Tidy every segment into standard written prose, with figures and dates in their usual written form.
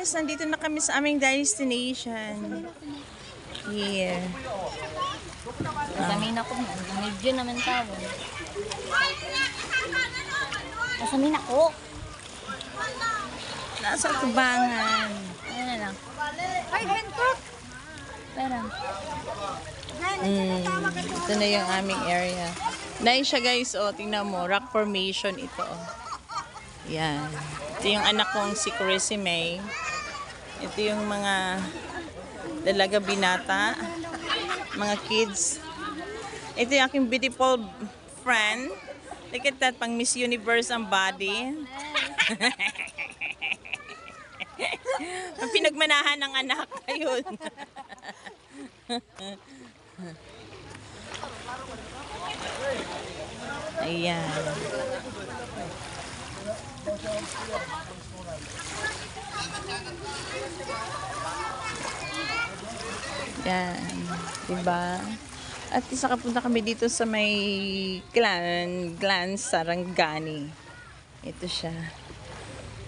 guys, nandito na kami sa aming destination. Here. Kasamin ako. Medyo naman tawon. Kasamin ako. Nasa tubangan. Ano na lang. Ay, hentot! Parang. Ito na yung aming area. Dahil siya guys, oh, tingnan mo, rock formation ito. Oh. Yan. Ito yung anak kong si Chrissy May. Ito yung mga dalaga binata, mga kids. Ito yung aking beautiful friend. Look at that, pang Miss Universe ang body. Ang pinagmanahan ng anak. Ayun. Ayan. Yan. Diba? At isa kapunta kami dito sa may Glan Sarangani. Ito siya.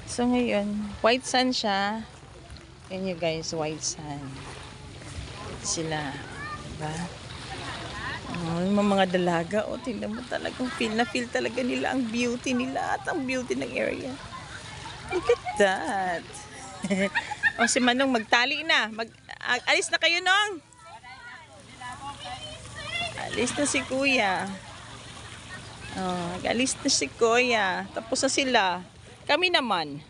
So ngayon, white sand siya. Yan you guys, white sand. Ito sila. Diba? Oh, yung mga dalaga, oh, tingnan mo talagang feel talaga nila ang beauty nila at ang beauty ng area. Look at that. Oh, si Manong magtali na. Alis na kayo, Nong. Alis na si Kuya. Oh, alis na si Kuya. Tapos na sila. Kami naman.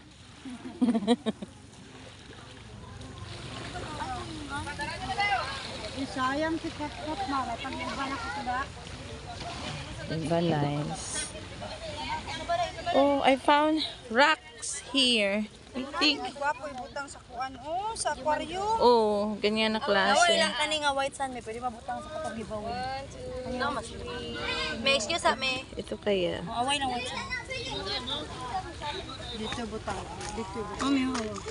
Sayang si Katkot, Mara. Pag-iba na ko sila. Diba nice? Oh, I found rocks here. I think. Gwapo ibutang sa kuan. Oh, sa aquarium. Oh, ganyan na klase. lang kani nga white sand. May pwede mabutang sa kapag giveaway. Ano mas? May excuse me. Ito kaya. Away ng white sand. Dito butang. Dito butang. Oh, may hawa.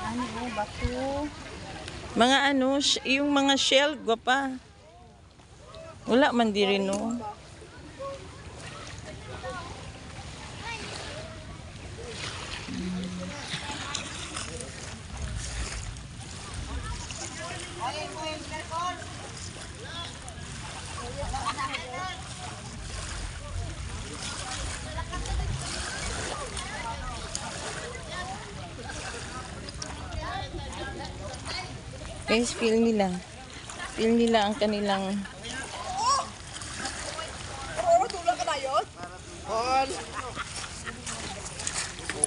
Ano oh, bato? Mga ano, yung mga shell, gwapa. Wala man di rin, no? Guys, feel nila. Feel nila ang kanilang...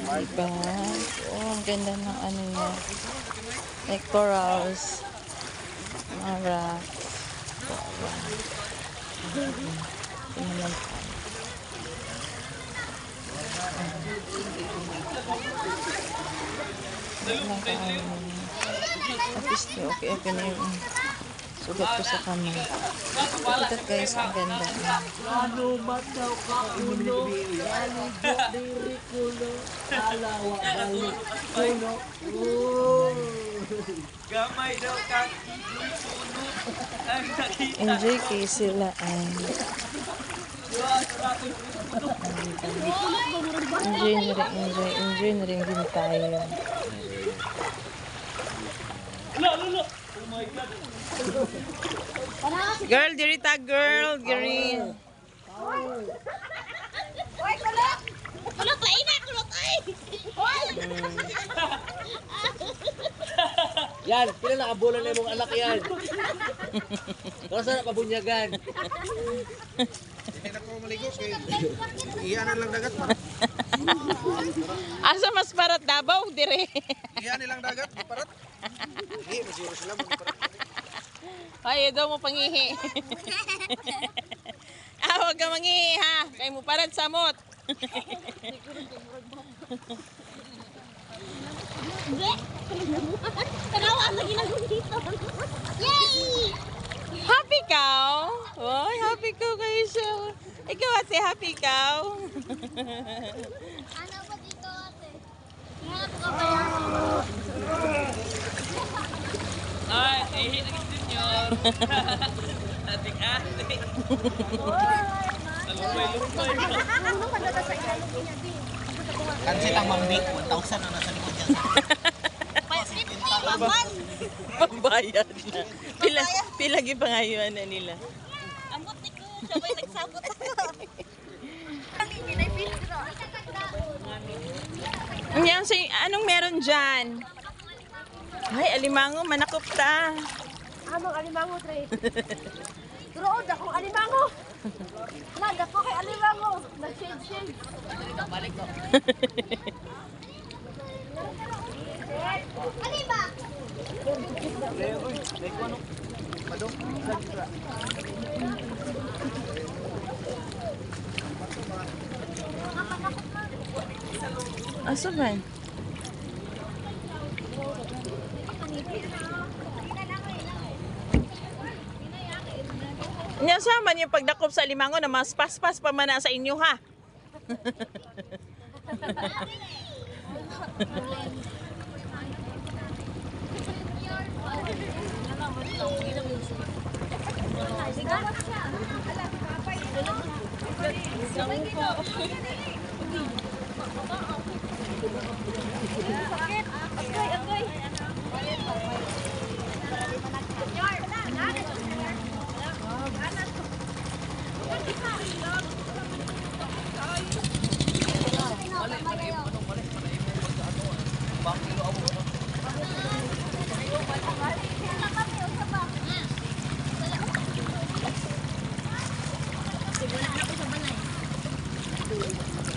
Diba? Oh, ang ganda ng ano niya. Like corals. Mga rocks. Tingnan pa. At least, okay na yung sugat ko sa kamay. Ito guys, ang ganda. Ano ba daw ka ulo? Naligo diri kulo. Alawa balik kulo. Gamay daw ka puno. Ang nakita. Enjoy kayo sila. Enjoy na rin din tayo. Lalo. Oh my God. Girl, dirita girl. Green. Kulot pa ina, kulot ay. Yan, pila nakabulan na mong anak yan. Kung saan pabunyagan. Hindi na ko maligo. Iyan na lang dagat pa. Asa mas parat Davao, dire. Iyan nilang dagat. Parat. Hindi, masiro sila. Ay, daw mo pangihi. Huwag ka mangihi ha. Kaya mo parat samot. Tanawa lagi na dito. Yay! Happy cow. Oh, happy cow kayo siya. Ikaw ate, happy cow. Ano ba dito ate? Nga po ka ba yan? Atik-atik. Kansit ang mambik, 1,000 na nasa likod yan. Pambayad na. Pila gipangayuan na nila. Ambot ni ko, sabay nagsabot ako. Anong meron dyan? Ay, alimango, manakop ta. Anong alimango, Tre? Turood akong alimango. Nada ko kay alimango. Nag-shade-shade. Balik ko. Asa ba? Nya sama niyo pagdakop sa limango na mas paspas pa man na sa inyo ha.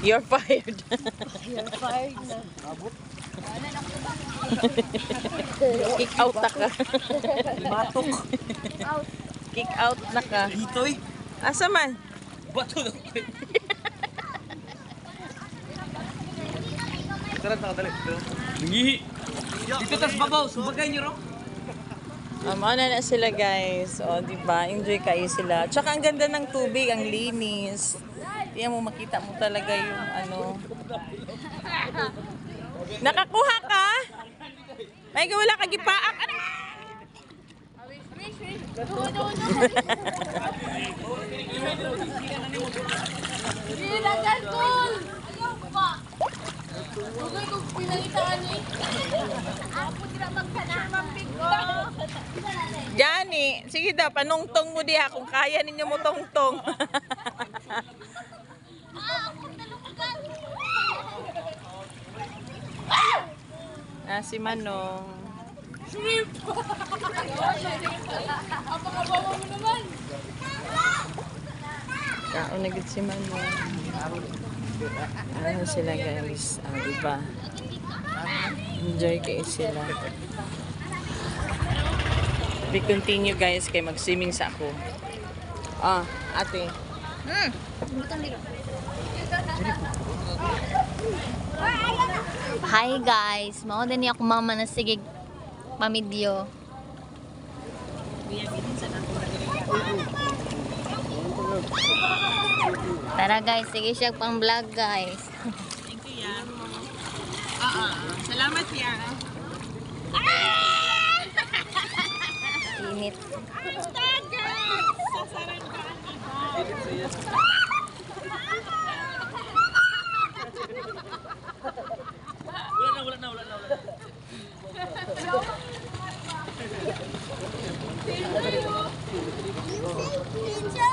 You're fired. You're fired na. Kick out na ka. Batok. Kick out na ka. Ditoy. Asa man? Bato na. Tara, dali. Ngihi. Dito tas babaw, subagay niyo ro. Ano na sila guys. O, di ba? Enjoy kayo sila. Tsaka ang ganda ng tubig, ang linis. Tiyan mo, makita mo talaga yung ano. Nakakuha ka? May wala ka gipaak. Ano? Gani, sige daw, panungtong mo diha kung kaya ninyo mo tungtong. Si Manong. Kaon na gid si Manong. Ano sila guys? Diba? Enjoy kayo sila. We continue guys kay mag-swimming sa ako. Ate. Hi guys, mao din ako mama na sige pamidyo. Tara guys, sige siya pang vlog guys. Thank you ya. Salamat ya. Init. Wala na. Ninja!